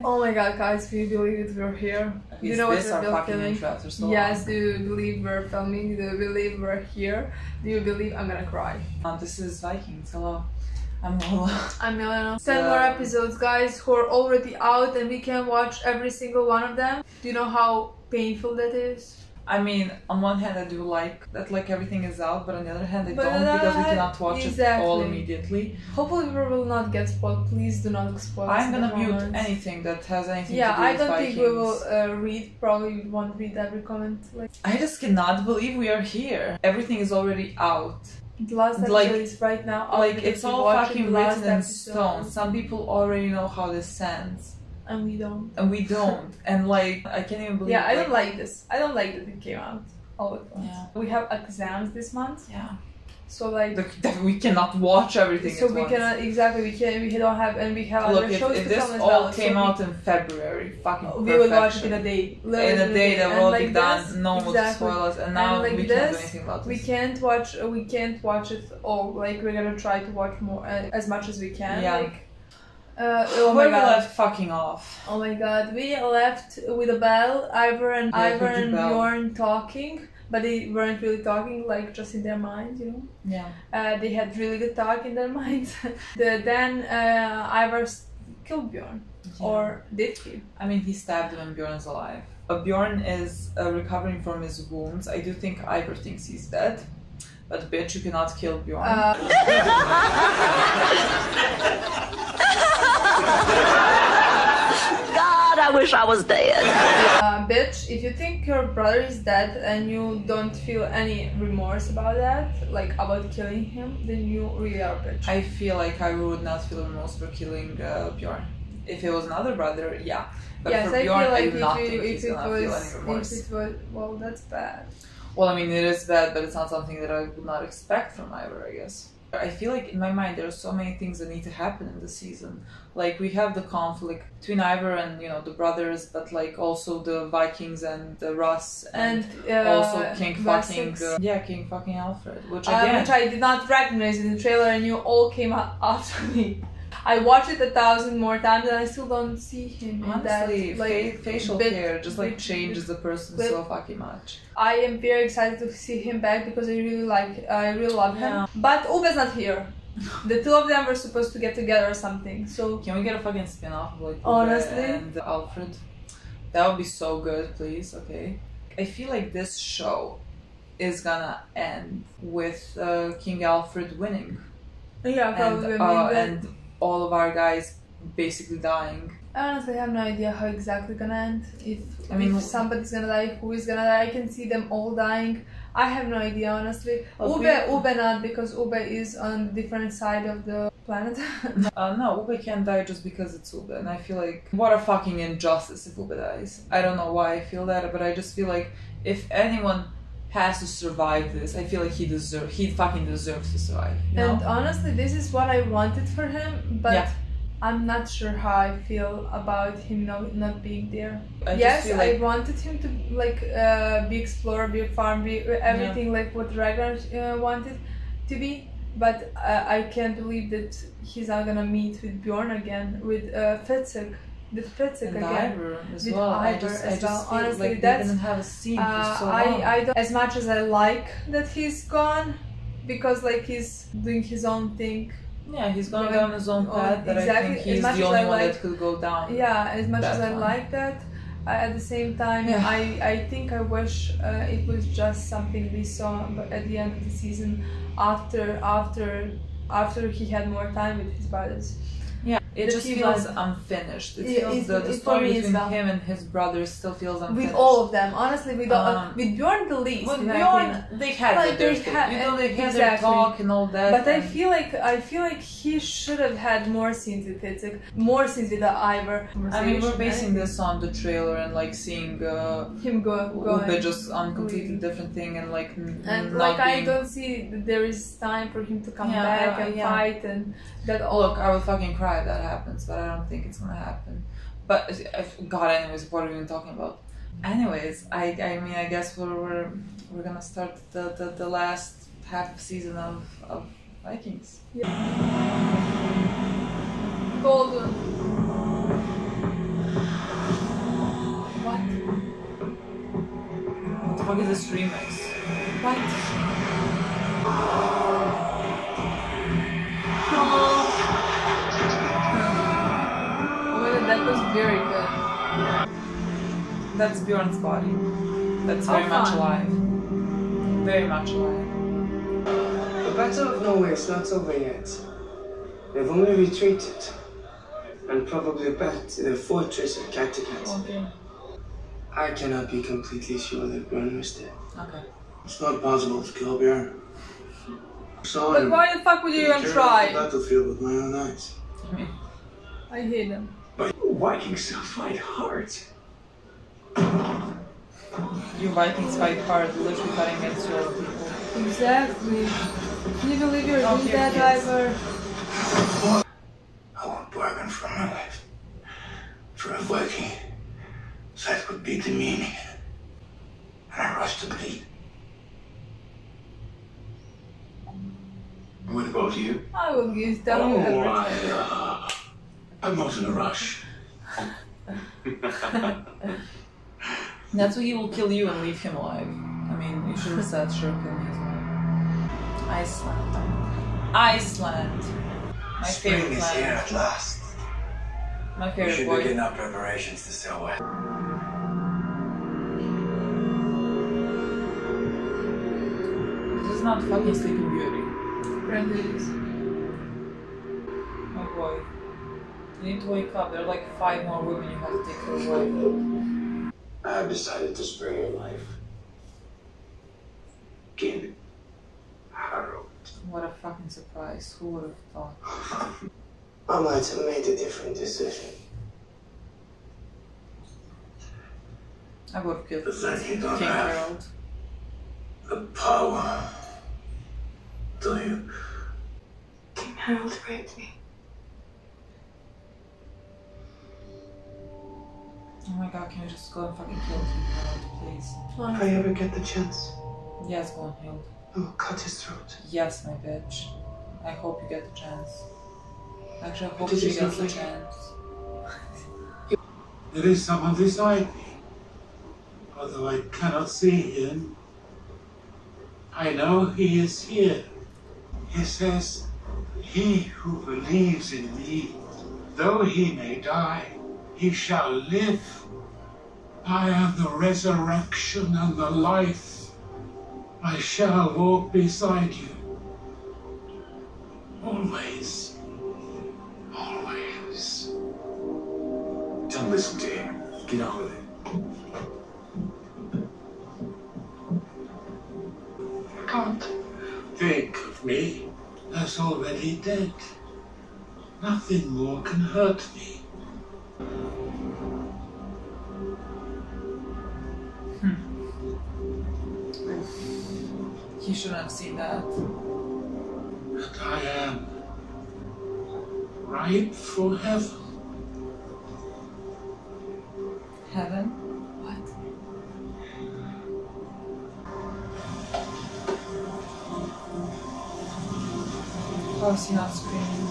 Oh my god, guys, can you believe we're here? Do you know what we're filming? Yes, do you believe we're filming? Do you believe we're here? Do you believe I'm gonna cry? This is Vikings. Hello. I'm Lola. I'm Milena. 10 more episodes, guys, who are already out and we can watch every single one of them. Do you know how painful that is? I mean, on one hand I do like that everything is out, but on the other hand I don't, because we cannot watch it all immediately. Hopefully we will not get spoiled. Please do not spoil us. I'm gonna mute anything that has anything to do with I don't Vikings. think we will read, probably we won't read every comment. I just cannot believe we are here. Everything is already out. The last episode is right now. It's all fucking written in stone. Some people already know how this ends. And we don't. And I can't even believe. Yeah, I don't like this. I don't like that it came out all at once. Yeah. We have exams this month. Yeah. So we cannot watch everything. So we cannot exactly. We don't have, and we have other shows if to this film as all well. came out in February, fucking we would watch it in a day. In a day that will be done. No one will spoil us, and now we can't do anything about this. We can't watch it all. We're gonna try to watch more as much as we can. Yeah. Oh Where we left fucking off. Oh my god, we left with a bell, Ivor and Bjorn talking, but they weren't really talking, just in their minds, you know? Yeah. They had really good talk in their minds. Then Ivor killed Bjorn. Yeah. Or did he? I mean, he stabbed him and Bjorn's alive. Bjorn is recovering from his wounds. I do think Ivor thinks he's dead. But bitch, you cannot kill Bjorn. God, I wish I was dead. Bitch, if you think your brother is dead and you don't feel any remorse about that, about killing him, then you really are a bitch. I feel like I would not feel remorse for killing Bjorn. If it was another brother, yeah. But yes, for Bjorn, I do not think he's gonna feel any remorse. Well, that's bad. Well, I mean, it is bad, but it's not something that I would not expect from Ivor, I guess. I feel like in my mind there are so many things that need to happen in the season. We have the conflict between Ivor and, the brothers, but also the Vikings and Russ and also King fucking Alfred, which again... which I did not recognize in the trailer, and you all came after me. I watched it 1,000 more times and I still don't see him. Honestly, in that, facial hair just changes the person so fucking much. I am very excited to see him back because I really love him. But Ube's not here. The two of them were supposed to get together or something. So can we get a fucking spin-off of honestly and Alfred? That would be so good, please. Okay. I feel like this show is gonna end with King Alfred winning. Yeah, probably. And all of our guys basically dying. I honestly have no idea how exactly gonna end. If somebody's gonna die, who is gonna die. I can see them all dying. I have no idea, honestly. Ube not, because Ube is on the different side of the planet. No, Ube can't die just because it's Ube, and I feel like what a fucking injustice if Ube dies. I don't know why I feel that, but I just feel like if anyone has to survive this, I feel like he fucking deserves to survive. And honestly, this is what I wanted for him, but I'm not sure how I feel about him not being there. I wanted him to be explorer, be a farm, be everything what Ragnar wanted to be, but I can't believe that he's not gonna meet with Bjorn again, with Fitzek. And Ivor as well. I just feel honestly, like they didn't have a scene for so long. I don't, as much as I like that he's gone, because he's doing his own thing. Yeah, he's going down his own path, but I think he's the only one that could go down. Yeah, as much as I like that, at the same time, I think I wish it was just something we saw at the end of the season after he had more time with his brothers. Yeah, it just feels unfinished. It feels the story between him and his brothers still feels unfinished. With all of them, honestly, with Bjorn the least. With Bjorn, they had their thing. They had their talk and all that. But I feel like he should have had more scenes with Fitzek, more scenes with Ivor. I mean, we're basing this on the trailer and seeing him go just on completely different thing and I don't see that there is time for him to come back and fight and that all. Look, I will fucking cry if that happens, but I don't think it's gonna happen. But God, anyways, what are we even talking about? Anyways, I mean, I guess we're gonna start the last half season of Vikings. Golden. fuck is this remix? What? Oh, that was very good. That's Bjorn's body. That's very much alive. Very much alive. The Battle of Norway is not over yet. They've only retreated. And probably back to their fortress at Kattegat. Okay. I cannot be completely sure that Bjorn was dead. Okay. It's not possible to kill Bjorn. But why the fuck would you even try? Battlefield with my own eyes. I hate them. But Vikings still fight hard. You Vikings fight hard, literally fighting against your own people. Exactly. Can you believe you're doing that, Ivor? I won't bargain for my life. For a Viking, that would be demeaning. And I rush to bleed. What about you? I will give down everything. I'm not in a rush. That's why he will kill you and leave him alive. I mean, you should have said sure kill me as well. Iceland. Iceland. My Spring favorite is here planet. at last. My We favorite should boy. begin our preparations to sail west. This is not fucking Sleeping Beauty. Friend it is. My boy. You need to wake up. There are like 5 more women you have to take care of. I have decided to spare your life. King Harold. What a fucking surprise. Who would have thought? I might have made a different decision. I would have killed But then you don't King have Harold. the power. Do you? King Harold raped me. Oh my god, can we just go and fucking kill King Harold, please? If I ever get the chance, Yes, go and heal. I will cut his throat. Yes, my bitch. I hope you get the chance. Actually, I hope This she is gets the not like- chance. There is someone beside me. Although I cannot see him, I know he is here. He says, "He who believes in me, though he may die, he shall live. I am the resurrection and the life. I shall walk beside you. Always. Always." Don't listen to him. Get on with it. Can't think of me as already dead. Nothing more can hurt me. He shouldn't have seen that. But I am ripe for heaven. Heaven? What? How is he not screaming?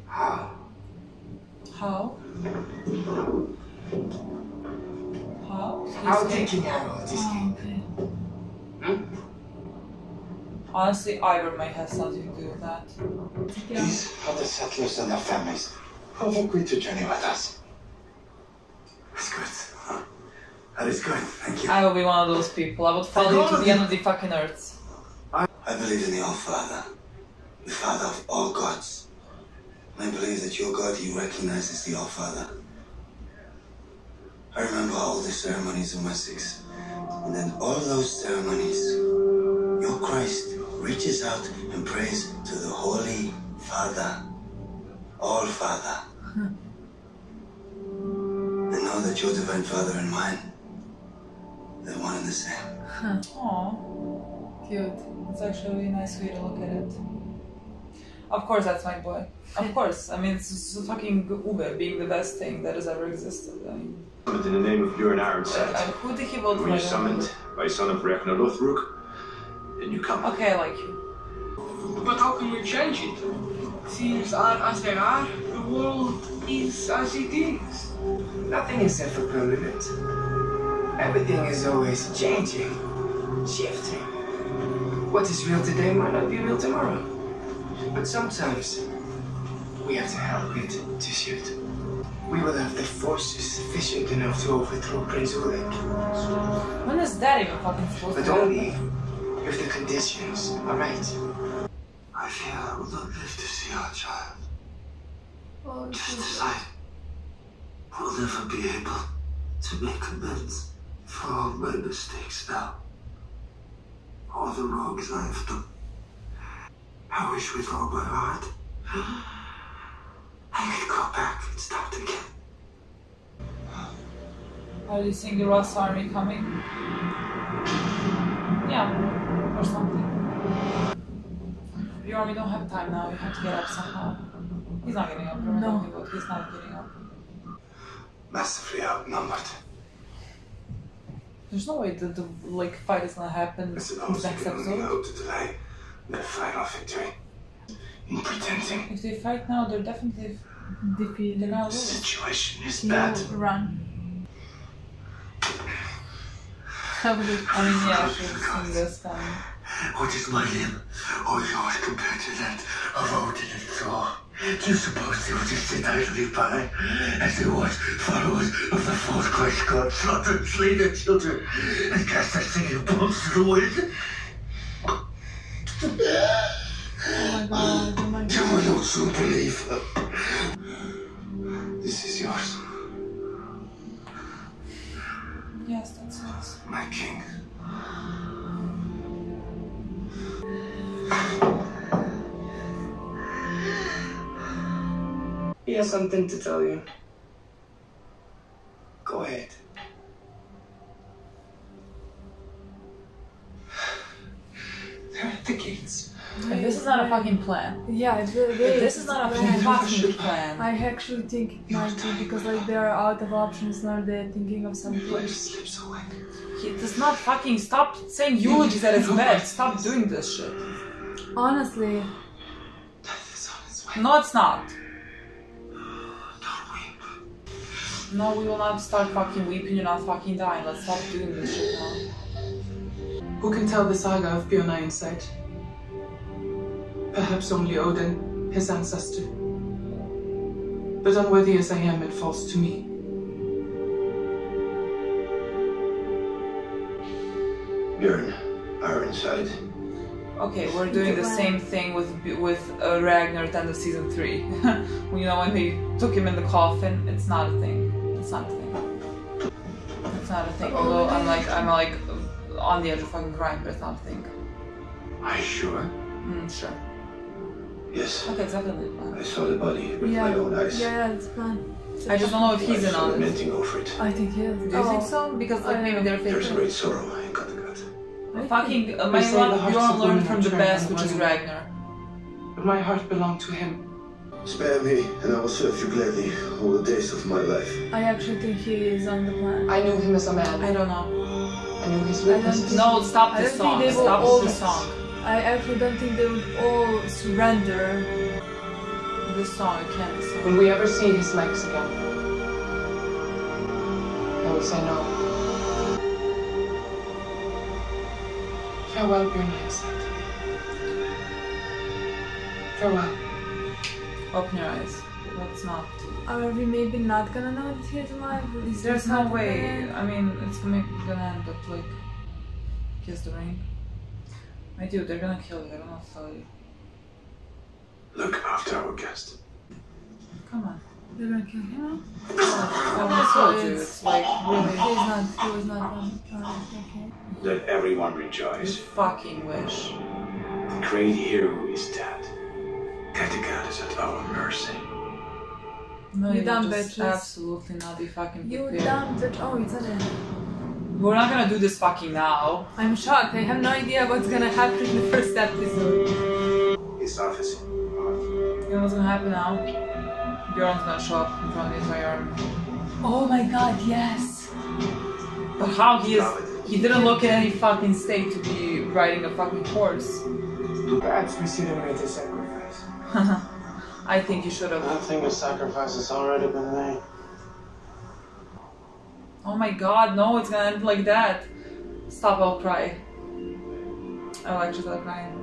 How? How? How? How He's did gay. King Harold escape? Oh, okay. Honestly, Ivor might have something to do with that. Yeah. These are the settlers and their families who have agreed to journey with us. That's good. That is good. Thank you. I will be one of those people. I would follow you to the end of the fucking earth. I believe in the All-Father, the Father of all gods. I believe that your God you recognize as the All-Father. I remember all the ceremonies of Wessex, and then all those ceremonies, your Christ reaches out and prays to the Holy Father, All-Father. I know that your Divine Father and mine, they're one and the same. Aww. Cute. It's actually a really nice way to look at it. Of course, that's my boy. Of course. I mean, it's fucking Uber being the best thing that has ever existed. I mean, in the name of Bjorn said. Who did he vote for? Were you summoned by son of Ragnar Lothbrok? Then you come. Okay, I like you. But how can we change it? Things are as they are. The world is as it is. Nothing is ever permanent. Everything is always changing, shifting. What is real today might not be real tomorrow. But sometimes we have to help it to shift. We will have the forces sufficient enough to overthrow Prince Ulrich. When is that even fucking supposed to But only if the conditions are right. I fear I will not live to see our child. Oh, Just as I will never be able to make amends for all my mistakes now. All the wrongs I have done. I wish with all my heart I could go back and start again. Are you seeing the Ross army coming? Yeah, or something. Bjorn, we don't have time now. You have to get up somehow. He's not getting up. No. He's not getting up. Massively outnumbered. There's no way that the like fight is gonna happen I suppose next they can only episode. hope to delay their final victory. In pretending If they fight now, they're definitely defeated. they're gonna the lose. situation is You bad. run. I mean, yeah, she's seen this coming. What is my limb or yours compared to that of Odin and Thor? Do you suppose they would just sit idly by as they watch followers of the false Christ God slaughter and slay their children and cast their singing bombs to the wind? Oh my god, oh my You god. will not soon believe. This is yours, Yes, that's it. my king. He has something to tell you. Go ahead. They're at the gates. If this is not a fucking plan. Yeah, If this is not a fucking plan. I actually think it might be because like they're out of options now. They're thinking of something. Let us slips away. He does not fucking stop saying eulogies at his bed. Stop doing this shit. Honestly, Death is on its way. No, it's not. Don't weep. No, we will not start fucking weeping. You're not fucking dying. Let's stop doing this shit now. Who can tell the saga of Bjorn Ironside? Perhaps only Odin, his ancestor. But unworthy as I am, it falls to me. Bjorn Ironside. Okay, we're doing the same thing with Ragnar at the end of season 3. You know, when they took him in the coffin, it's not a thing. It's not a thing. It's not a thing. Although I'm like on the edge of fucking crying, but it's not a thing. Are you sure? Sure. Yes. Okay, it's definitely a plan. I saw the body with yeah, my own eyes. yeah, it's fun. I just don't know if he's in I'm on it. lamenting over it. I think he is. Do you think so? Because like maybe they're There's favorite. great sorrow in Kattegat. Fucking They my say the one hearts Bjorn of learned women from are the turned best, on which is women. Ragnar. But my heart belonged to him. Spare me, and I will serve you gladly all the days of my life. I actually think he is on the plan. I knew him as a man. I don't know. I knew his I don't weaknesses. think- No, stop I this don't think song. they will Stop all- this song. I actually don't think they would all surrender. This song, I can't. Will we ever see his legs again? I will say no. Farewell, Bjorn Ironside. Farewell. Open your eyes. Let's not. Are we maybe not gonna know that he's alive? Is There's this no not way. gonna- I mean, it's gonna end up like kiss the ring. I do. They're gonna kill you. I don't know what to tell you. Look after our guest. Come on. They're gonna kill him? I told you. It's like really. He was not on. Okay. Let everyone You rejoice. fucking wish. The great hero is dead. Kattegat is at our mercy. No, You you dumb just bitches. absolutely not be fucking You prepared. dumb bitch. Oh, it's on it. We're not gonna do this fucking now. I'm shocked. I have no idea what's gonna happen in the first episode. His office. You know what's gonna happen now? Bjorn's gonna show up in front of the entire army. Oh my god, yes! But how he didn't look in any fucking state to be riding a fucking horse. Perhaps we should have made a sacrifice. I think you should have. I think a sacrifice has already been made. Oh my god, no, it's gonna end like that. Stop, I'll cry. I'll actually start crying.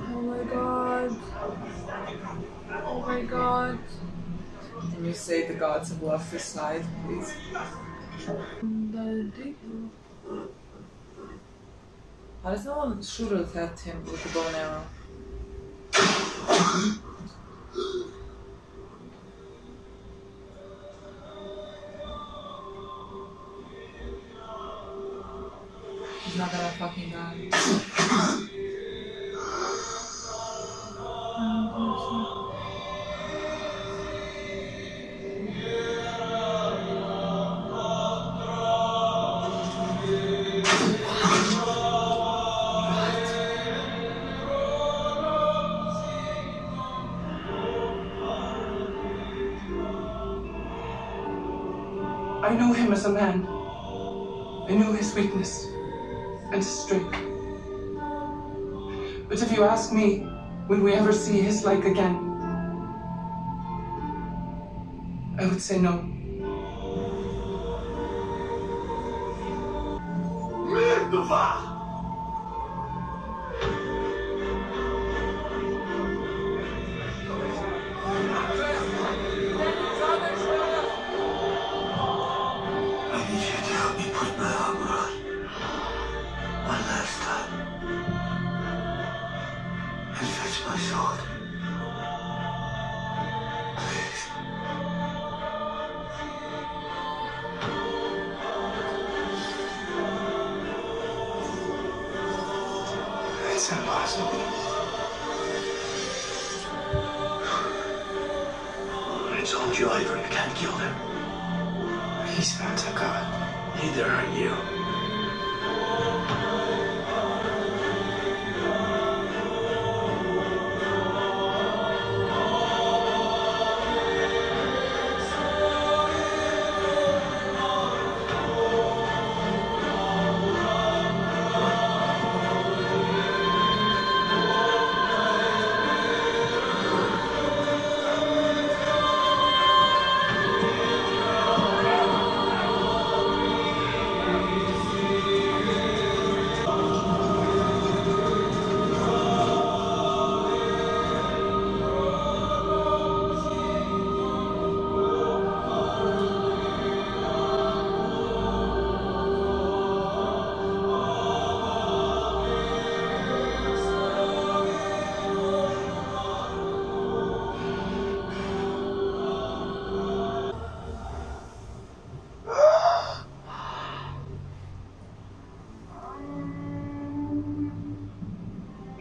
Oh my god. Oh my god. Can you say the gods have left his side, please? How does no one shoot at him with a bow and arrow? He's not gonna fucking die. I knew him as a man. I knew his weakness and his strength. But if you ask me, will we ever see his like again? I would say no. It's impossible. I told you, Ivor, you can't kill him. He's not a god. Neither are you.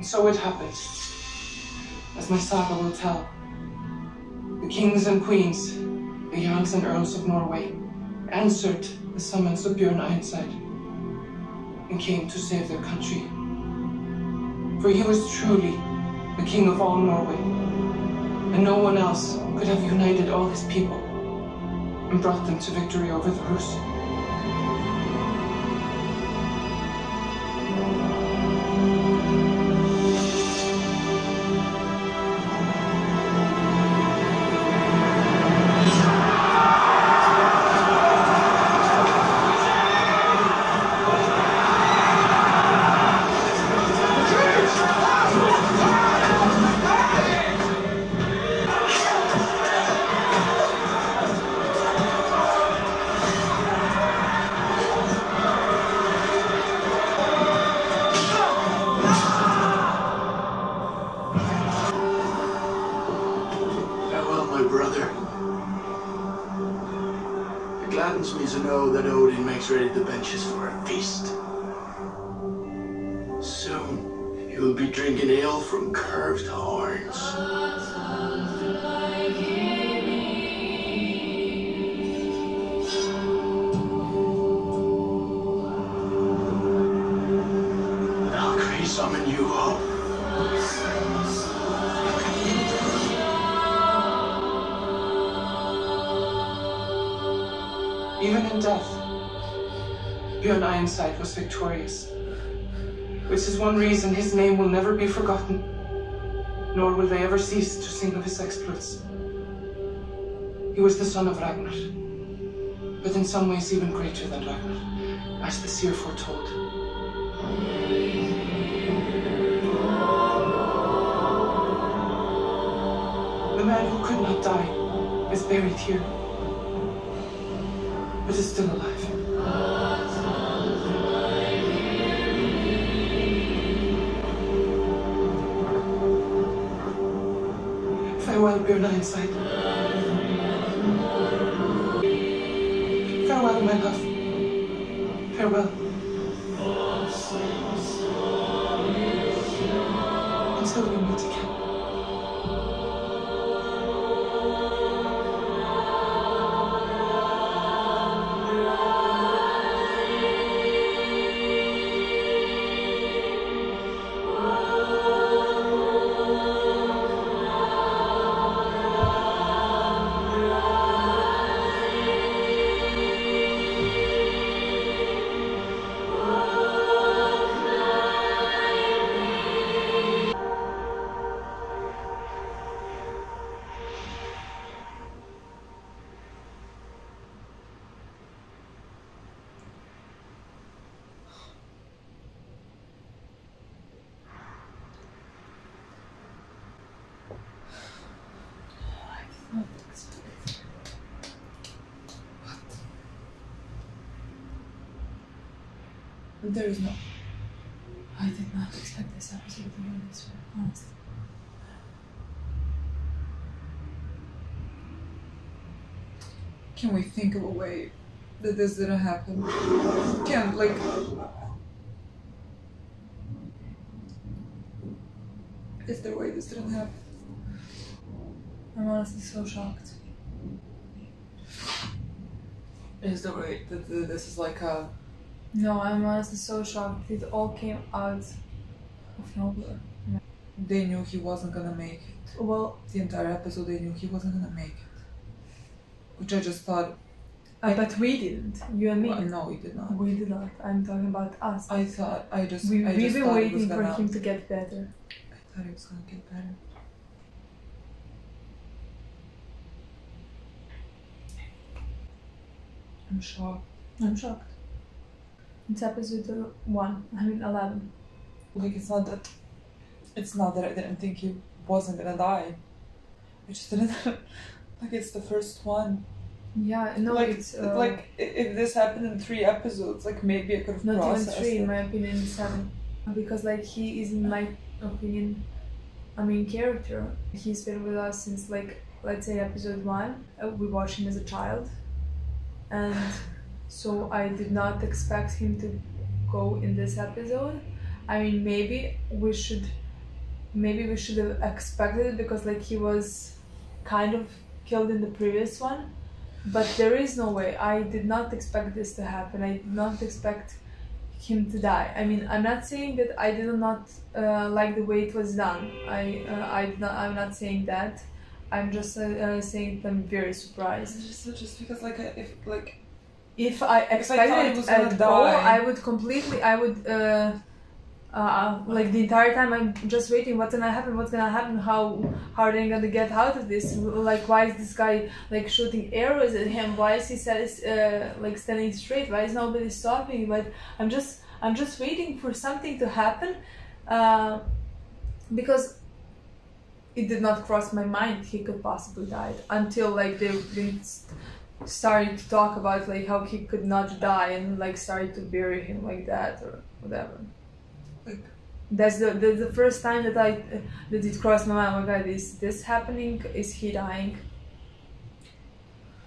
So it happened, as my saga will tell. The kings and queens, the jarls and earls of Norway, answered the summons of Bjorn Ironside and came to save their country. For he was truly the king of all Norway, and no one else could have united all his people and brought them to victory over the Rus. Gladdens me to know that Odin makes ready the benches for a feast. Soon, you'll be drinking ale from curved horns. summon you home. Even in death, Bjorn Ironside was victorious, which is one reason his name will never be forgotten, nor will they ever cease to sing of his exploits. He was the son of Ragnar, but in some ways even greater than Ragnar, as the seer foretold. The man who could not die is buried here, but is still alive. Farewell, Bjorn Ironside. Farewell, my love. Farewell. Until we meet again. There is no... I did not expect this episode to go this way, honestly. Can we think of a way that this didn't happen? Is there a way this didn't happen? I'm honestly so shocked. Is there a way that this is like a... No, I'm honestly so shocked. It all came out of nowhere. They knew he wasn't gonna make it. Well, the entire episode they knew he wasn't gonna make it. Which I just thought... but we didn't. You and me. Well, no, we did not. We did not. I'm talking about us. We've been waiting for him to get better. I thought he was gonna get better. I'm shocked. I'm shocked. It's episode 11. Like, it's not that I didn't think he wasn't gonna die. I just didn't... like, it's the first one. Yeah, no, like, it's... like, if this happened in 3 episodes, like, maybe I could have processed not even 3, it. in my opinion, 7. Because, like, he is, in my opinion, a main character. He's been with us since, like, let's say episode 1. We watched him as a child. And... so I did not expect him to go in this episode. I mean, maybe we should have expected it because like he was kind of killed in the previous one, but there is no way. I did not expect this to happen. I did not expect him to die. I mean, I'm not saying that I did not like the way it was done. I'm not saying that. I'm just saying that I'm very surprised. Just because like if I expected it at all, I would like the entire time I'm just waiting, what's gonna happen, how are they gonna get out of this, like why is this guy like shooting arrows at him, why is he like standing straight, why is nobody stopping, but I'm just waiting for something to happen, because it did not cross my mind he could possibly die until like they've been started to talk about like how he could not die and like started to bury him like that or whatever. Like, that's the first time that it crossed my mind. Oh my god, is this happening? Is he dying?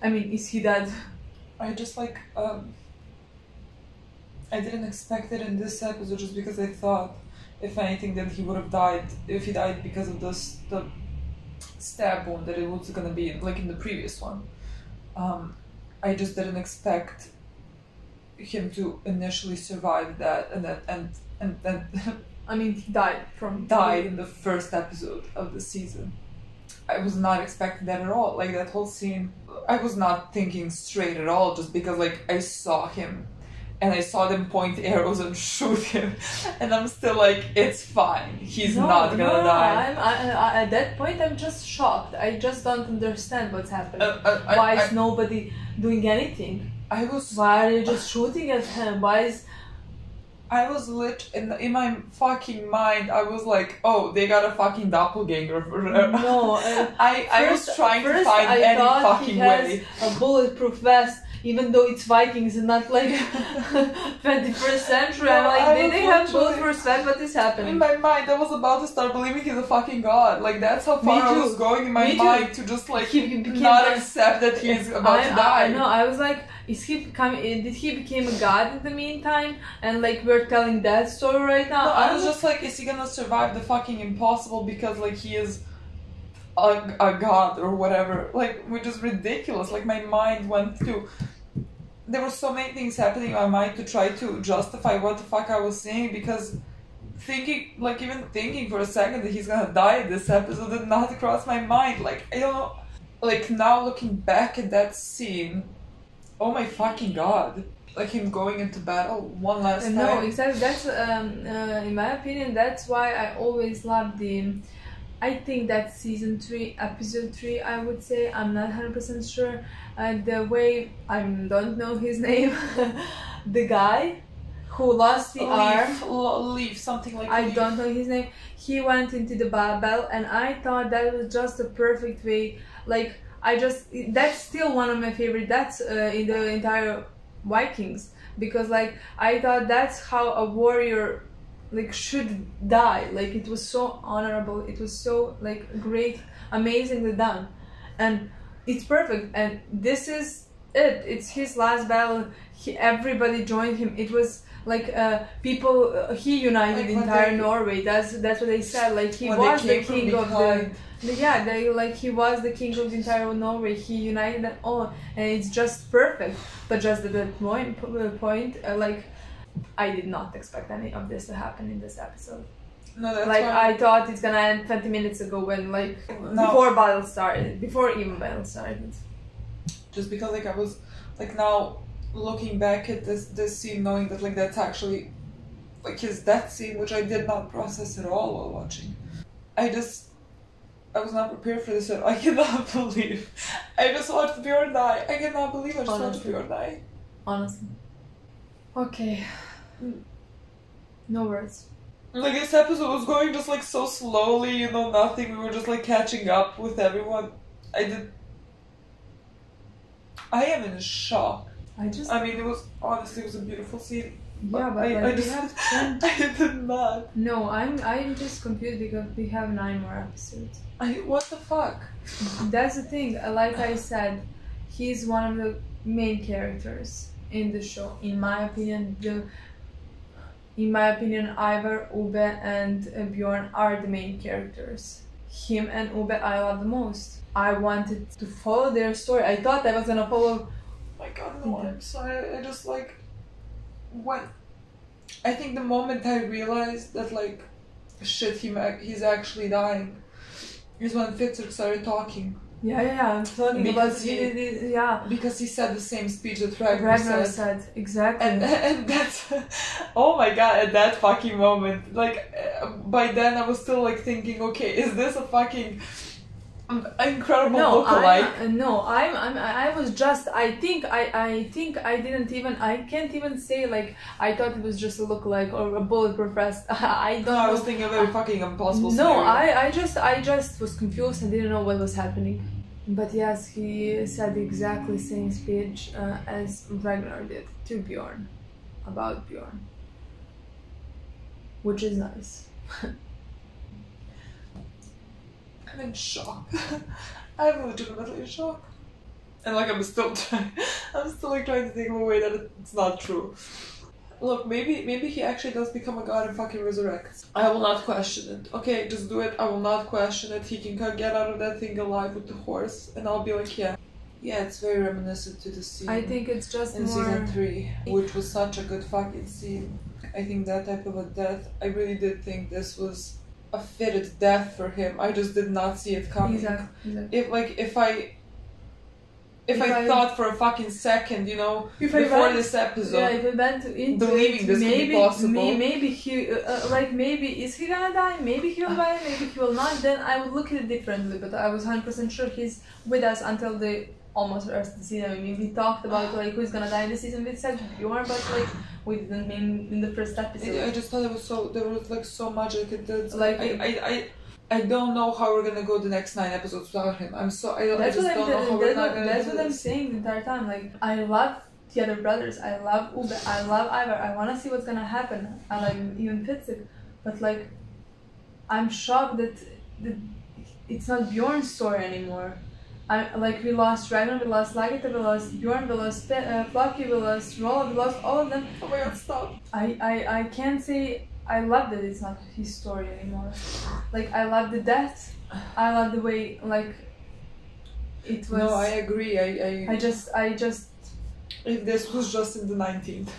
I mean, is he dead? I just like I didn't expect it in this episode just because I thought if anything that he would have died if he died because of the stab wound that it was gonna be like in the previous one. I just didn't expect him to initially survive that, and then I mean, he died in the first episode of the season. I was not expecting that at all. Like, that whole scene, I was not thinking straight at all, just because, like, I saw him and I saw them point arrows and shoot him, and I'm still like, it's fine, he's not gonna die. I, at that point, I'm just shocked. I just don't understand what's happening. Why is nobody doing anything? Why are you just shooting at him? I was in my fucking mind, I was like, oh, they got a fucking doppelganger. No, I was trying to find any fucking way. A bulletproof vest, even though it's Vikings and not like 21st century. No, I'm like, they have bulletproof vest, what is happening? In my mind, I was about to start believing he's a fucking god. Like, that's how far I was going in my mind to just like not accept that he's about to die. I know, I was like, did he become a god in the meantime? And like, we're telling that story right now? No, I was just like, is he gonna survive the fucking impossible because like he is a god or whatever? Like, which is ridiculous. Like, my mind went to... There were so many things happening in my mind to try to justify what the fuck I was saying, because even thinking for a second that he's gonna die in this episode did not cross my mind. Like, I don't know. Like, now looking back at that scene, oh my fucking god. Like, him going into battle one last time. No, exactly. That's, in my opinion, that's why I always loved I think that season 3, episode 3, I would say, I'm not 100% sure, the way, I don't know his name, the guy who lost the arm. Leaf, something like I don't know his name. He went into the battle, and I thought that was just a perfect way, like, that's still one of my favorite deaths in the entire Vikings, because like, I thought that's how a warrior like should die. Like, it was so honorable, it was so like great, amazingly done, and it's perfect. And this is it, it's his last battle. Everybody joined him. It was like people, he united the entire Norway. That's what they said. Like, he was the king of the he was the king of the entire Norway. He united them all, and it's just perfect. But just at that point, like, I did not expect any of this to happen in this episode. No, that's like, why... I thought it's gonna end 20 minutes ago when, like, before battle started, before even battle started. Just because, like, I was, like, now looking back at this scene, knowing that, like, that's actually, like, his death scene, which I did not process at all while watching. I was not prepared for this. I cannot believe I just watched Bjorn die. I cannot believe I just watched Bjorn die. Honestly. Okay. No words. Like, this episode was going just like so slowly, you know, nothing. We were just like catching up with everyone. I am in shock. I mean, it was a beautiful scene. Yeah, but I did not. No, I'm just confused because we have 9 more episodes. What the fuck? That's the thing. Like I said, he's one of the main characters in the show. In my opinion, Ivar, Ube, and Bjorn are the main characters. Him and Ube I love the most. I wanted to follow their story. I thought I was gonna follow. Oh my god, no, I'm sorry. I just like I think the moment I realized that, like, shit, he's actually dying, is when Fitzroy started talking. Yeah, I'm talking because because he said the same speech that Ragnar said. Exactly. And that's, oh my god, at that fucking moment, like, by then I was still like thinking, okay, is this a fucking incredible lookalike? I was just, I can't even say like I thought it was just a lookalike or a bulletproof vest. I was thinking a very fucking impossible scenario. I just was confused. I didn't know what was happening. But yes, he said exactly the same speech as Ragnar did to Bjorn, about Bjorn, which is nice. I'm in shock. I'm legitimately in shock. And like, I'm still like trying to think of a way that it's not true. Look, maybe he actually does become a god and fucking resurrects. I will not question it. Okay, just do it. I will not question it. He can get out of that thing alive with the horse, and I'll be like, yeah. Yeah, it's very reminiscent to the scene. I think it's just in more... season 3, which was such a good fucking scene. I think that type of a death, I really did think this was a fitted death for him. I just did not see it coming. Exactly. If I thought for a fucking second, you know, before this episode, if we went into believing this could be possible, maybe he, maybe is he gonna die? Maybe he will die. Maybe he will not. Then I would look at it differently. But I was 100% sure he's with us until the almost rest of the season. I mean, we talked about like who's gonna die in the season. We said Bjorn, but like we didn't mean in the first episode. I just thought it was there was like so much I could do. Like I don't know how we're gonna go the next 9 episodes without him. I just don't know how we're not gonna do That's what I'm saying the entire time. Like, I love the other brothers. I love Ube. I love Ivar. I wanna see what's gonna happen. I like even Fitzek. But like, I'm shocked that it's not Bjorn's story anymore. We lost Ragnar, we lost Lagertha, we lost Bjorn, we lost Floki, we lost Lola, we lost all of them. Oh my god, stop. I can't say I love that it's not his story anymore. Like, I love the death. I love the way, like, it was... No, I agree. I just... If this was just in the 19th.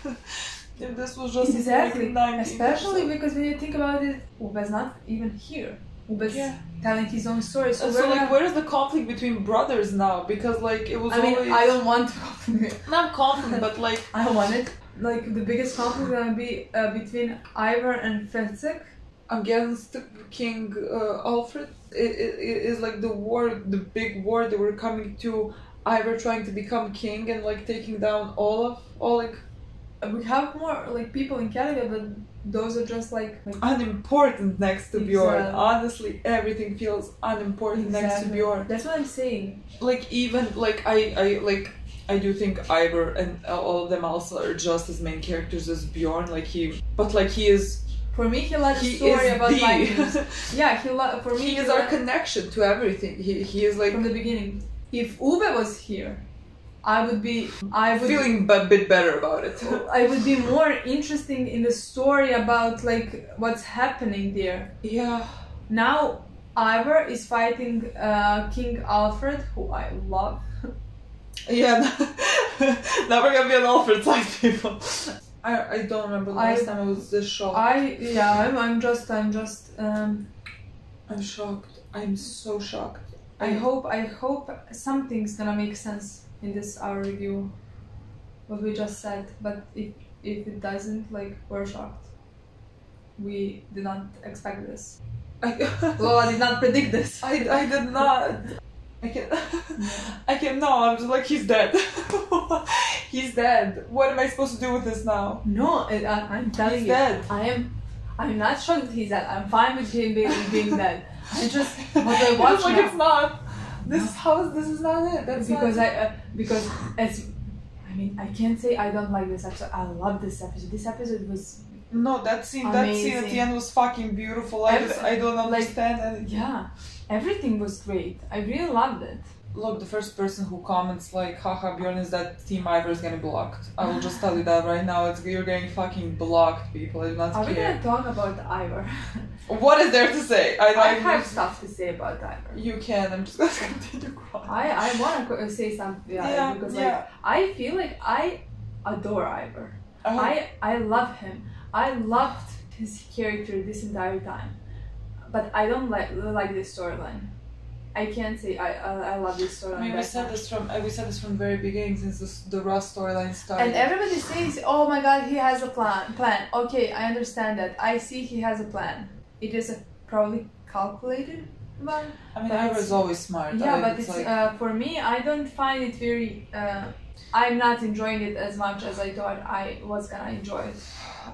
If this was just exactly. in the 19th. Especially because when you think about it, Ube's not even here. Ube's telling his own story. So like, where's the conflict between brothers now? Because, like, it was always... I don't want conflict. Not conflict, but, like... I want it. Like, the biggest conflict is gonna be between Ivar and Fitzek against King Alfred. It is like the big war that we're coming to. Ivar trying to become king and like taking down all like. We have more like people in Canada, but those are just like unimportant next to Bjorn. Honestly, everything feels unimportant next to Bjorn. That's what I'm saying. Like, even like I do think Ivar and all of them also are just as main characters as Bjorn. He is. For me, he likes the story about Vikings. For me, he is our connection to everything. He is like from the beginning. If Ube was here, I would feeling a bit better about it. I would be more interested in the story about like what's happening there. Yeah. Now Ivar is fighting King Alfred, who I love. Yeah, now we're gonna be on Alfred side, people. I don't remember the last time I was this shocked. I'm just I'm shocked. I'm so shocked. I hope something's gonna make sense in this our review, what we just said. But if it doesn't, like, we're shocked. We did not expect this. Lola did not predict this. I did not. I can't. No, I'm just like, he's dead. He's dead. What am I supposed to do with this now? No, I'm telling he's you. Dead. I'm not shocked that he's dead. I'm fine with him being dead. I just what I watch it's like now. It's not. This is not it. That's because not because as I mean, I can't say I don't like this episode. I love this episode. This episode was that scene amazing. At the end was fucking beautiful. I don't understand. Yeah, everything was great. I really loved it. Look, the first person who comments like, haha, Bjorn is that Team Ivar is getting blocked. I will just tell you that right now. You're getting fucking blocked, people. I do not care. Are we gonna talk about Ivar? What is there to say? I have stuff to say about Ivar. You can. I'm just gonna continue crying. I wanna say something because like I feel like I adore Ivar. I love him. I loved his character this entire time, but I don't like this storyline. I can't say I love this storyline. I mean, we said this from the very beginning, since the Ross storyline started. And everybody says, "Oh my God, he has a plan." Okay, I understand that. I see he has a plan. It is probably calculated one. I mean, Ivar is always smart. Yeah, but it's like, for me, I don't find it very. I'm not enjoying it as much as I thought I was gonna enjoy it.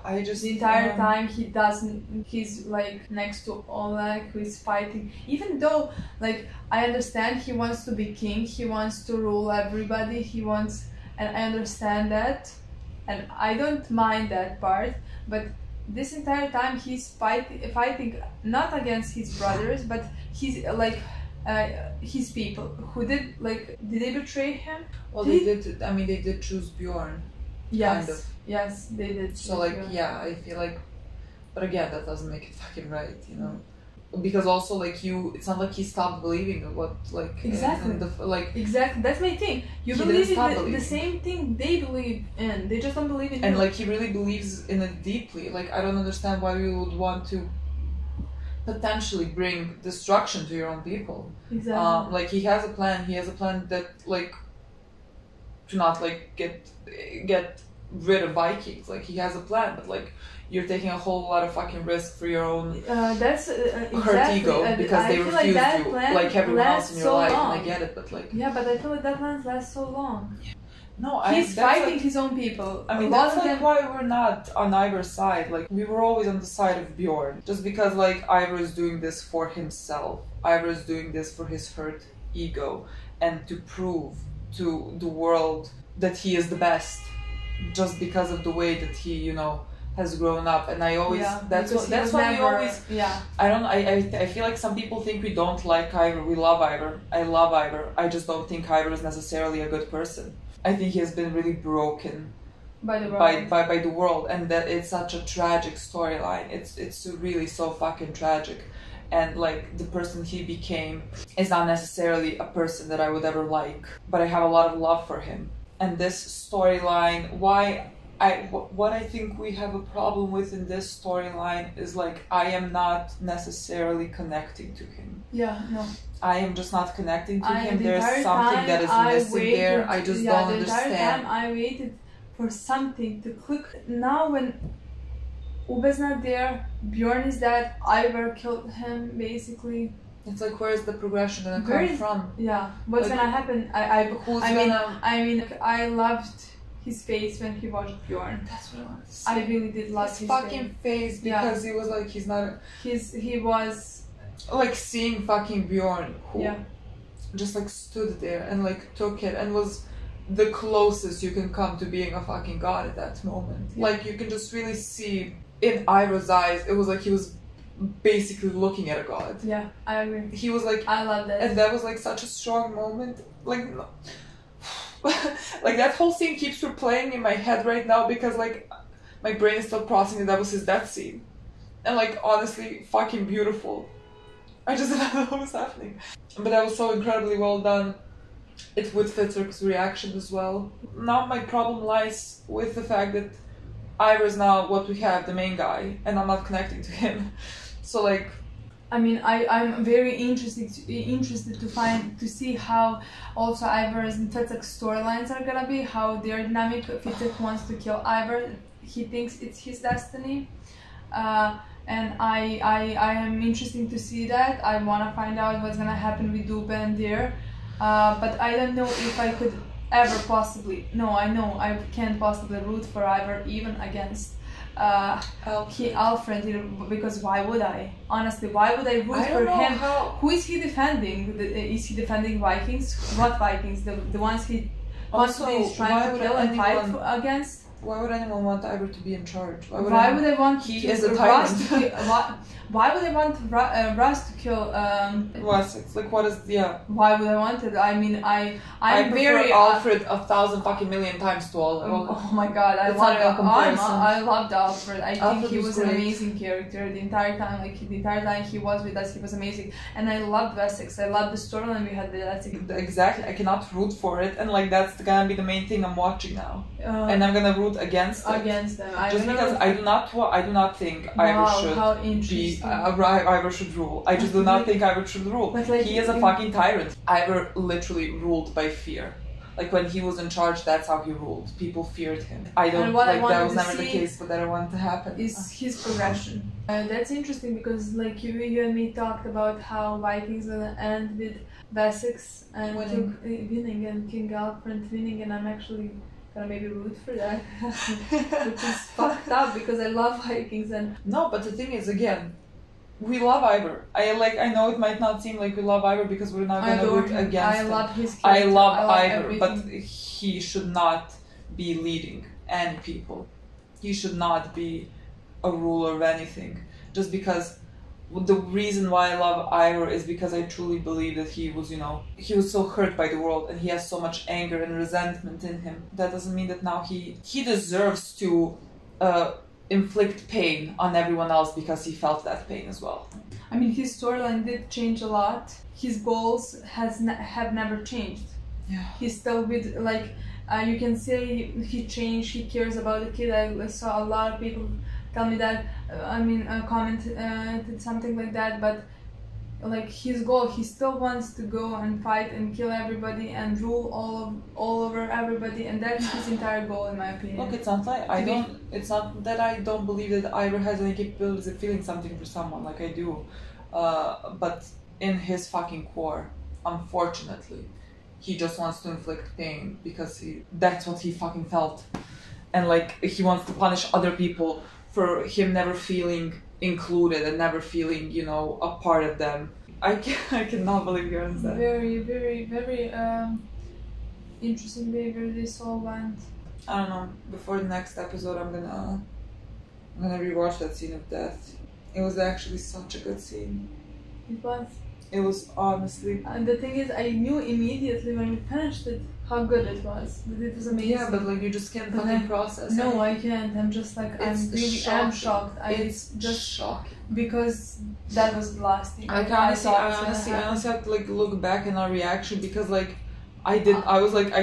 I just the entire time he's like next to Oleg, who is fighting, even though like I understand he wants to be king, he wants to rule everybody, and I understand that and I don't mind that part, but this entire time he's fighting not against his brothers, but he's like his people who did they betray him? Well, they did. I mean, they did choose Bjorn. Yes. Kind of. Yes, they did. So like, yeah, I feel like, but again, that doesn't make it fucking right, you know. because also like it's not like he stopped believing in what like exactly exactly, that's my thing. You believe in the same thing they believe in, they just don't believe in and you. like he really believes in it deeply. Like I don't understand why you would want to potentially bring destruction to your own people. Exactly. Like he has a plan that like to not like get rid of Vikings. Like he has a plan, but like you're taking a whole lot of fucking risk for your own that's hurt ego because they refuse you, like everyone else in your life. And I get it, but like yeah, but I feel like that plan lasts so long. No, he's fighting his own people. I mean, that's like why we're not on Ivor's side. Like we were always on the side of Bjorn, just because like Ivor is doing this for himself. Ivor is doing this for his hurt ego and to prove to the world that he is the best, just because of the way that he, you know, has grown up. And I always that's why we always I feel like some people think we don't like Ivor. We love Ivor. I love Ivor. I just don't think Ivor is necessarily a good person. I think he has been really broken by the world, by the world, and that it's such a tragic storyline. It's really so fucking tragic, and like the person he became is not necessarily a person that I would ever like, but I have a lot of love for him. And this storyline, what I think we have a problem with in this storyline is like I am not necessarily connecting to him. Yeah, no. I am just not connecting to him. There's something that is missing there. I just don't understand. The entire time I waited for something to click. Now when Ube's not there, Bjorn is dead, Ivor killed him basically. It's like, where is the progression gonna come from? Yeah, what's gonna happen? I mean, I loved his face when he watched Bjorn. That's what I want to say. I really did love his fucking face because he was like, he's not. He was like seeing fucking Bjorn who just like stood there and like took it and was the closest you can come to being a fucking god at that moment. Yeah. Like you can just really see in Ivor's eyes, it was like he was basically looking at a god. Yeah, I agree. He was like, I love that. And that was like such a strong moment. Like, like that whole scene keeps replaying in my head right now because like my brain is still processing that was his death scene. And like honestly, fucking beautiful. I just didn't know what was happening. But that was so incredibly well done. It with Fitzurk's reaction as well. Now my problem lies with the fact that Ivor is now what we have, the main guy, and I'm not connecting to him. So like, I mean, I'm very interested to see how also Ivor's and Fitzurk's storylines are gonna be, how their dynamic. Fitzurk wants to kill Ivor. He thinks it's his destiny. And I am interested to see that. I want to find out what's gonna happen with Ube and Deer, but I don't know if I could ever possibly. No, I know I can't possibly root for Ivor even against Alfred, because why would I? Honestly, why would I root for him? Who is he defending? Is he defending Vikings? What Vikings? The ones he constantly is trying to kill and fight against? Why would anyone want Ivor to be in charge? Why would I want he is a tyrant. Why would I want Russ to kill Wessex? Like, what is Why would I want it? I mean, I prefer Alfred 1,000 fucking million times to all. Oh my god, I loved Alfred. I think he was an amazing character the entire time. Like the entire time he was with us, he was amazing. And I loved Wessex. I loved the storyline we had with Wessex. Exactly. I cannot root for it, and like that's gonna be the main thing I'm watching now. And I'm gonna root against them. Just because I do not think Ivor should Ivor should rule. I just do not think Ivor should rule. But like, he is a fucking tyrant. Ivor literally ruled by fear. Like when he was in charge, that's how he ruled. People feared him. I don't like that was never the case, but that I wanted to happen. Is his progression. That's interesting because like you and me talked about how Vikings gonna end with Wessex and winning and King Alfred winning, and I'm actually gonna maybe root for that, which is fucked up because I love Vikings and. No, but the thing is, again, we love Ivor. I know it might not seem like we love Ivor because we're not gonna root against him. I love his character. I love Ivor, but he should not be leading any people. He should not be a ruler of anything. Just because the reason why I love Ivor is because I truly believe that he was, he was so hurt by the world and he has so much anger and resentment in him. That doesn't mean that now he deserves to inflict pain on everyone else because he felt that pain as well. I mean, his storyline did change a lot. His goals have never changed. Yeah. He's still with, like, you can say he changed, he cares about the kid. I saw a lot of people tell me that, commented something like that, but like his goal, he still wants to go and fight and kill everybody and rule all over everybody, and that's his entire goal, in my opinion. Look, it's not like it's not that I don't believe that Ivor has any capabilities of feeling something for someone, like I do, but in his fucking core, unfortunately, he just wants to inflict pain because that's what he fucking felt, and like he wants to punish other people for him never feeling included and never feeling, you know, a part of them. I cannot believe you're on that. Very, very, very interesting behavior this all went. I don't know. Before the next episode, I'm gonna rewatch that scene of death. It was actually such a good scene. It was. It was honestly. And the thing is, I knew immediately when we finished it how good it was. That it was amazing. Yeah, but like you just can't fucking process. No, I can't. I'm just like I'm shocked. It's just shocking because that was the last thing. I honestly have to like look back in our reaction because like I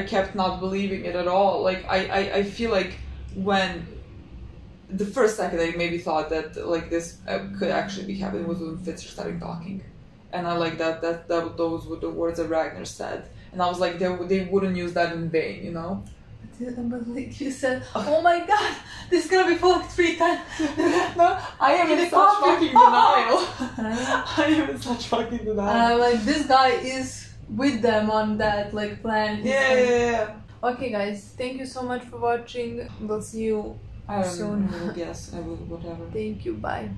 kept not believing it at all. Like I feel like when the first second I maybe thought that like this could actually be happening was when Fitzer started talking. And I like that those were the words that Ragnar said. And I was like, they wouldn't use that in vain, you know? But like you said, oh my god, this is gonna be for like 3 times. No, I am in such fucking denial. I am in such fucking denial. Like this guy is with them on that like plan. Yeah. Okay guys, thank you so much for watching. We'll see you soon. Yes, I will, whatever. Thank you, bye.